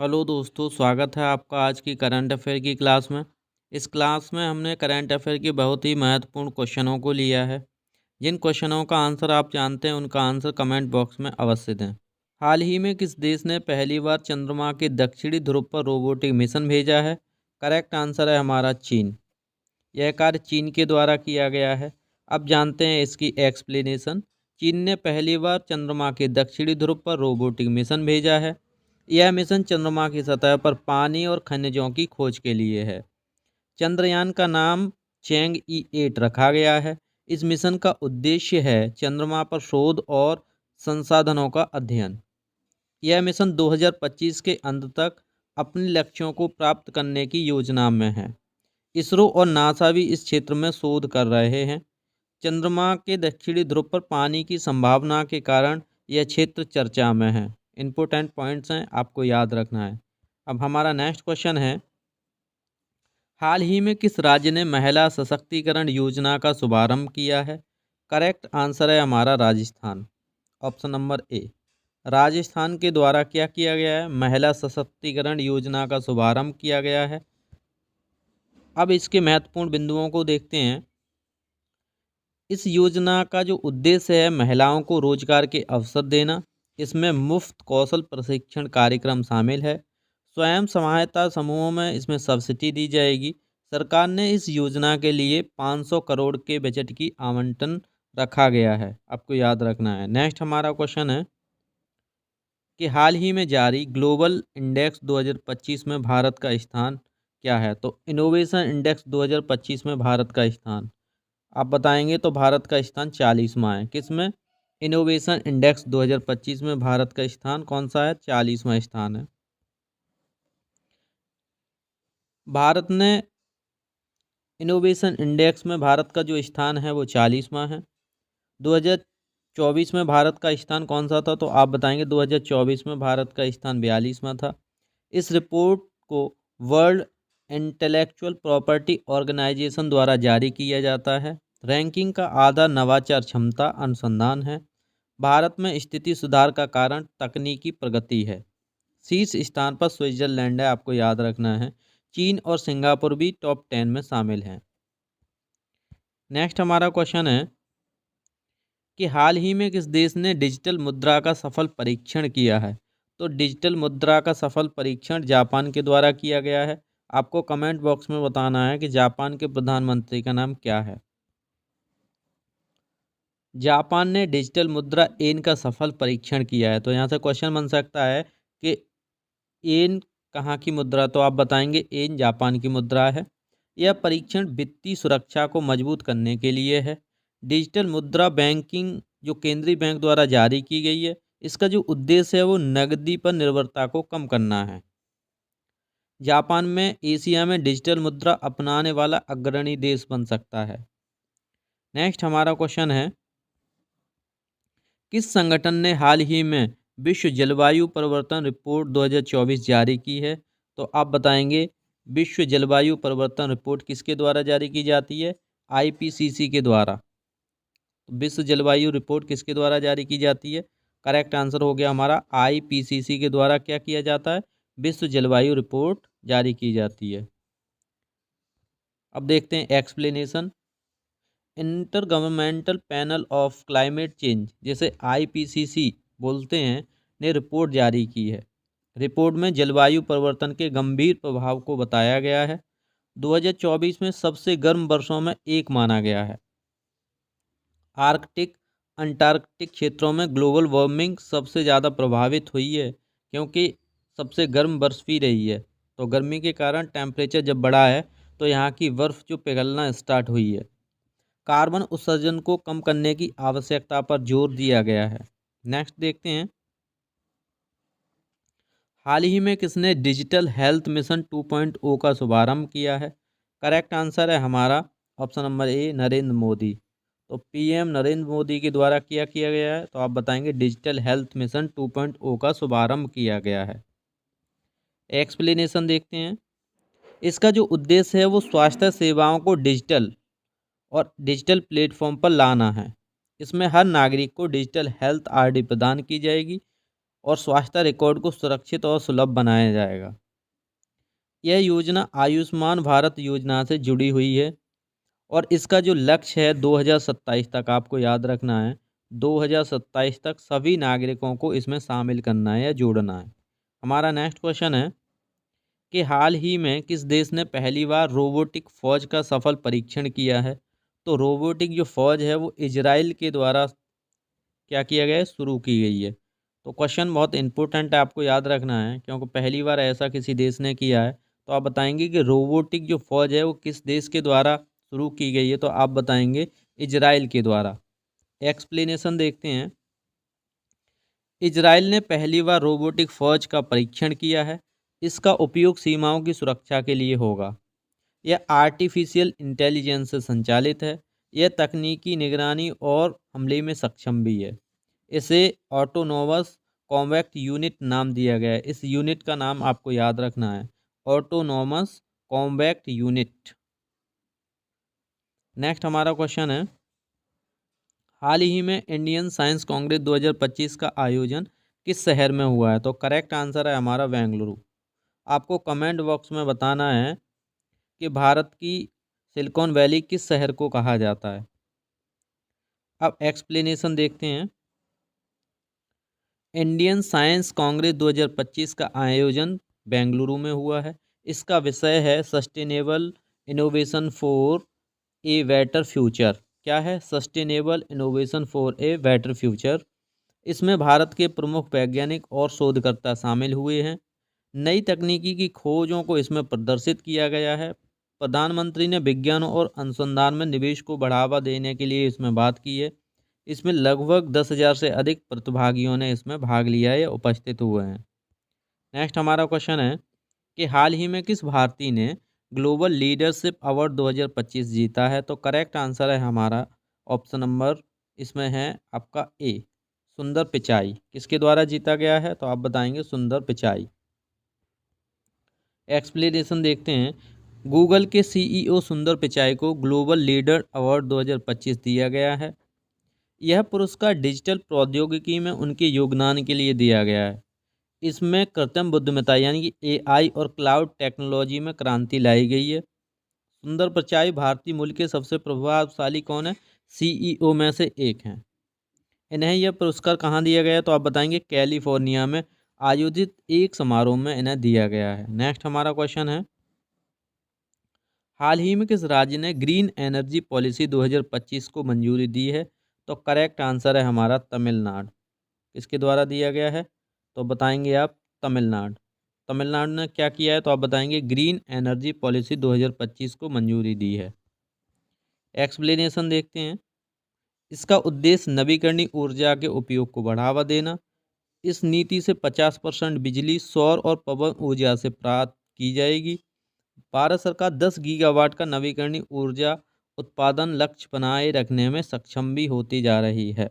Hello दोस्तों, स्वागत है आपका आज की करंट अफेयर की क्लास में। इस क्लास में हमने करंट अफेयर के बहुत ही महत्वपूर्ण क्वेश्चनों को लिया है। जिन क्वेश्चनों का आंसर आप जानते हैं उनका आंसर कमेंट बॉक्स में अवश्य दें। हाल ही में किस देश ने पहली बार चंद्रमा के दक्षिणी ध्रुव पर रोबोटिक मिशन भेजा है? करेक्ट आंसर है हमारा चीन। यह कार्य चीन के द्वारा किया गया है। अब जानते हैं इसकी एक्सप्लेनेशन। चीन ने पहली बार चंद्रमा के दक्षिणी ध्रुव पर रोबोटिक मिशन भेजा है। यह मिशन चंद्रमा की सतह पर पानी और खनिजों की खोज के लिए है। चंद्रयान का नाम चैंग-ई 8 रखा गया है। इस मिशन का उद्देश्य है चंद्रमा पर शोध और संसाधनों का अध्ययन। यह मिशन 2025 के अंत तक अपने लक्ष्यों को प्राप्त करने की योजना में है। इसरो और नासा भी इस क्षेत्र में शोध कर रहे हैं। चंद्रमा के दक्षिणी ध्रुव पर पानी की संभावना के कारण यह क्षेत्र चर्चा में है। इम्पोर्टेंट पॉइंट्स हैं, आपको याद रखना है। अब हमारा नेक्स्ट क्वेश्चन है, हाल ही में किस राज्य ने महिला सशक्तिकरण योजना का शुभारंभ किया है? करेक्ट आंसर है हमारा Rajasthan. Option number A. Rajasthan के द्वारा क्या किया गया है? महिला सशक्तिकरण योजना का शुभारंभ किया गया है। अब इसके महत्वपूर्ण बिंदुओं को देखते हैं। इस योजना का जो उद्देश्य है महिलाओं को रोजगार के अवसर देना। इसमें मुफ्त कौशल प्रशिक्षण कार्यक्रम शामिल है। स्वयं सहायता समूहों में इसमें सब्सिडी दी जाएगी। सरकार ने इस योजना के लिए 500 करोड़ के बजट की आवंटन रखा गया है, आपको याद रखना है। नेक्स्ट हमारा क्वेश्चन है कि हाल ही में जारी ग्लोबल इंडेक्स 2025 में भारत का स्थान क्या है? तो इनोवेशन इंडेक्स 2025 में भारत का स्थान आप बताएंगे तो भारत का स्थान 40वां है। किस में? इनोवेशन इंडेक्स 2025 में भारत का स्थान कौन सा है? 40वां स्थान है। भारत ने इनोवेशन इंडेक्स में भारत का जो स्थान है वो 40वां है। 2024 में भारत का स्थान कौन सा था? तो आप बताएंगे 2024 में भारत का स्थान 42वां था। इस रिपोर्ट को वर्ल्ड इंटेलेक्चुअल प्रॉपर्टी ऑर्गेनाइजेशन द्वारा जारी किया जाता है। रैंकिंग का आधार नवाचार क्षमता अनुसंधान है। भारत में स्थिति सुधार का कारण तकनीकी प्रगति है। शीर्ष स्थान पर स्विट्जरलैंड है, आपको याद रखना है। चीन और सिंगापुर भी टॉप 10 में शामिल हैं। नेक्स्ट हमारा क्वेश्चन है कि हाल ही में किस देश ने डिजिटल मुद्रा का सफल परीक्षण किया है? तो डिजिटल मुद्रा का सफल परीक्षण जापान के द्वारा किया गया है। आपको कमेंट बॉक्स में बताना है कि जापान के प्रधानमंत्री का नाम क्या है। जापान ने डिजिटल मुद्रा येन का सफल परीक्षण किया है। तो यहाँ से क्वेश्चन बन सकता है कि येन कहाँ की मुद्रा? तो आप बताएंगे येन जापान की मुद्रा है। यह परीक्षण वित्तीय सुरक्षा को मजबूत करने के लिए है। डिजिटल मुद्रा बैंकिंग जो केंद्रीय बैंक द्वारा जारी की गई है, इसका जो उद्देश्य है वो नकदी पर निर्भरता को कम करना है। जापान में एशिया में डिजिटल मुद्रा अपनाने वाला अग्रणी देश बन सकता है। नेक्स्ट हमारा क्वेश्चन है, किस संगठन ने हाल ही में विश्व जलवायु परिवर्तन रिपोर्ट 2024 जारी की है? तो आप बताएंगे विश्व जलवायु परिवर्तन रिपोर्ट किसके द्वारा जारी की जाती है? आईपीसीसी के द्वारा। तो विश्व जलवायु रिपोर्ट किसके द्वारा जारी की जाती है? करेक्ट आंसर हो गया हमारा आईपीसीसी के द्वारा क्या किया जाता है? विश्व जलवायु रिपोर्ट जारी की जाती है। अब देखते हैं explanation. Inter governmental panel of climate change, जैसे आईपीसीसी बोलते हैं, ने रिपोर्ट जारी की है। रिपोर्ट में जलवायु परिवर्तन के गंभीर प्रभाव को बताया गया है। 2024 में सबसे गर्म वर्षों में एक माना गया है। आर्कटिक अंटार्कटिक क्षेत्रों में ग्लोबल वार्मिंग सबसे ज़्यादा प्रभावित हुई है, क्योंकि सबसे गर्म वर्ष भी रही है। तो गर्मी के कारण टेम्परेचर जब बढ़ा है तो यहाँ की बर्फ़ जो पिघलना स्टार्ट हुई है। कार्बन उत्सर्जन को कम करने की आवश्यकता पर जोर दिया गया है। नेक्स्ट देखते हैं, हाल ही में किसने डिजिटल हेल्थ मिशन 2.0 का शुभारंभ किया है? करेक्ट आंसर है हमारा option number A, Narendra Modi. तो पीएम नरेंद्र मोदी के द्वारा क्या किया गया है? तो आप बताएंगे डिजिटल हेल्थ मिशन 2.0 का शुभारंभ किया गया है। एक्सप्लेनेशन देखते हैं। इसका जो उद्देश्य है वो स्वास्थ्य सेवाओं को डिजिटल और डिजिटल प्लेटफॉर्म पर लाना है। इसमें हर नागरिक को डिजिटल हेल्थ आईडी प्रदान की जाएगी। और स्वास्थ्य रिकॉर्ड को सुरक्षित और सुलभ बनाया जाएगा। यह योजना आयुष्मान भारत योजना से जुड़ी हुई है और इसका जो लक्ष्य है 2027 तक, आपको याद रखना है, 2027 तक सभी नागरिकों को इसमें शामिल करना है या जोड़ना है। हमारा नेक्स्ट क्वेश्चन है कि हाल ही में किस देश ने पहली बार रोबोटिक फ़ौज का सफल परीक्षण किया है? तो रोबोटिक जो फ़ौज है वो इजराइल के द्वारा क्या किया गया है, शुरू की गई है। तो क्वेश्चन बहुत इंपॉर्टेंट है, आपको याद रखना है, क्योंकि पहली बार ऐसा किसी देश ने किया है। तो आप बताएंगे कि रोबोटिक जो फ़ौज है वो किस देश के द्वारा शुरू की गई है? तो आप बताएंगे इजराइल के द्वारा। एक्सप्लेनेशन देखते हैं। इजराइल ने पहली बार रोबोटिक फ़ौज का परीक्षण किया है। इसका उपयोग सीमाओं की सुरक्षा के लिए होगा। यह आर्टिफिशियल इंटेलिजेंस से संचालित है। यह तकनीकी निगरानी और हमले में सक्षम भी है। इसे ऑटोनोमस कॉम्बैट यूनिट नाम दिया गया है। इस यूनिट का नाम आपको याद रखना है, ऑटोनोमस कॉम्बैट यूनिट। नेक्स्ट हमारा क्वेश्चन है, हाल ही में इंडियन साइंस कांग्रेस 2025 का आयोजन किस शहर में हुआ है? तो करेक्ट आंसर है हमारा बेंगलुरु। आपको कमेंट बॉक्स में बताना है कि भारत की सिलिकॉन वैली किस शहर को कहा जाता है। अब एक्सप्लेनेशन देखते हैं। इंडियन साइंस कांग्रेस 2025 का आयोजन बेंगलुरु में हुआ है। इसका विषय है sustainable innovation for a better future. क्या है? Sustainable innovation for a better future. इसमें भारत के प्रमुख वैज्ञानिक और शोधकर्ता शामिल हुए हैं। नई तकनीकी की खोजों को इसमें प्रदर्शित किया गया है। प्रधानमंत्री ने विज्ञान और अनुसंधान में निवेश को बढ़ावा देने के लिए इसमें बात की है। इसमें लगभग 10,000 से अधिक प्रतिभागियों ने इसमें भाग लिया है या उपस्थित हुए हैं। नेक्स्ट हमारा क्वेश्चन है कि हाल ही में किस भारतीय ने ग्लोबल लीडरशिप अवार्ड 2025 जीता है? तो करेक्ट आंसर है हमारा ऑप्शन नंबर इसमें है आपका ए, सुंदर पिचाई। किसके द्वारा जीता गया है? तो आप बताएंगे सुंदर पिचाई। एक्सप्लेनेशन देखते हैं। गूगल के सीईओ सुंदर पिचाई को ग्लोबल लीडर अवार्ड 2025 दिया गया है। यह पुरस्कार डिजिटल प्रौद्योगिकी में उनके योगदान के लिए दिया गया है। इसमें कृत्रिम बुद्धिमत्ता यानी कि एआई और क्लाउड टेक्नोलॉजी में क्रांति लाई गई है। सुंदर पिचाई भारतीय मूल के सबसे प्रभावशाली कौन है? सीईओ में से एक हैं। इन्हें यह पुरस्कार कहाँ दिया गया? तो आप बताएंगे कैलिफोर्निया में आयोजित एक समारोह में इन्हें दिया गया है। नेक्स्ट हमारा क्वेश्चन है, हाल ही में किस राज्य ने ग्रीन एनर्जी पॉलिसी 2025 को मंजूरी दी है? तो करेक्ट आंसर है हमारा तमिलनाडु। किसके द्वारा दिया गया है? तो बताएंगे आप तमिलनाडु। तमिलनाडु ने क्या किया है? तो आप बताएंगे ग्रीन एनर्जी पॉलिसी 2025 को मंजूरी दी है। एक्सप्लेनेशन देखते हैं। इसका उद्देश्य नवीकरणीय ऊर्जा के उपयोग को बढ़ावा देना। इस नीति से 50% बिजली सौर और पवन ऊर्जा से प्राप्त की जाएगी। भारत सरकार 10 गीगावाट का नवीकरणीय ऊर्जा उत्पादन लक्ष्य बनाए रखने में सक्षम भी होती जा रही है।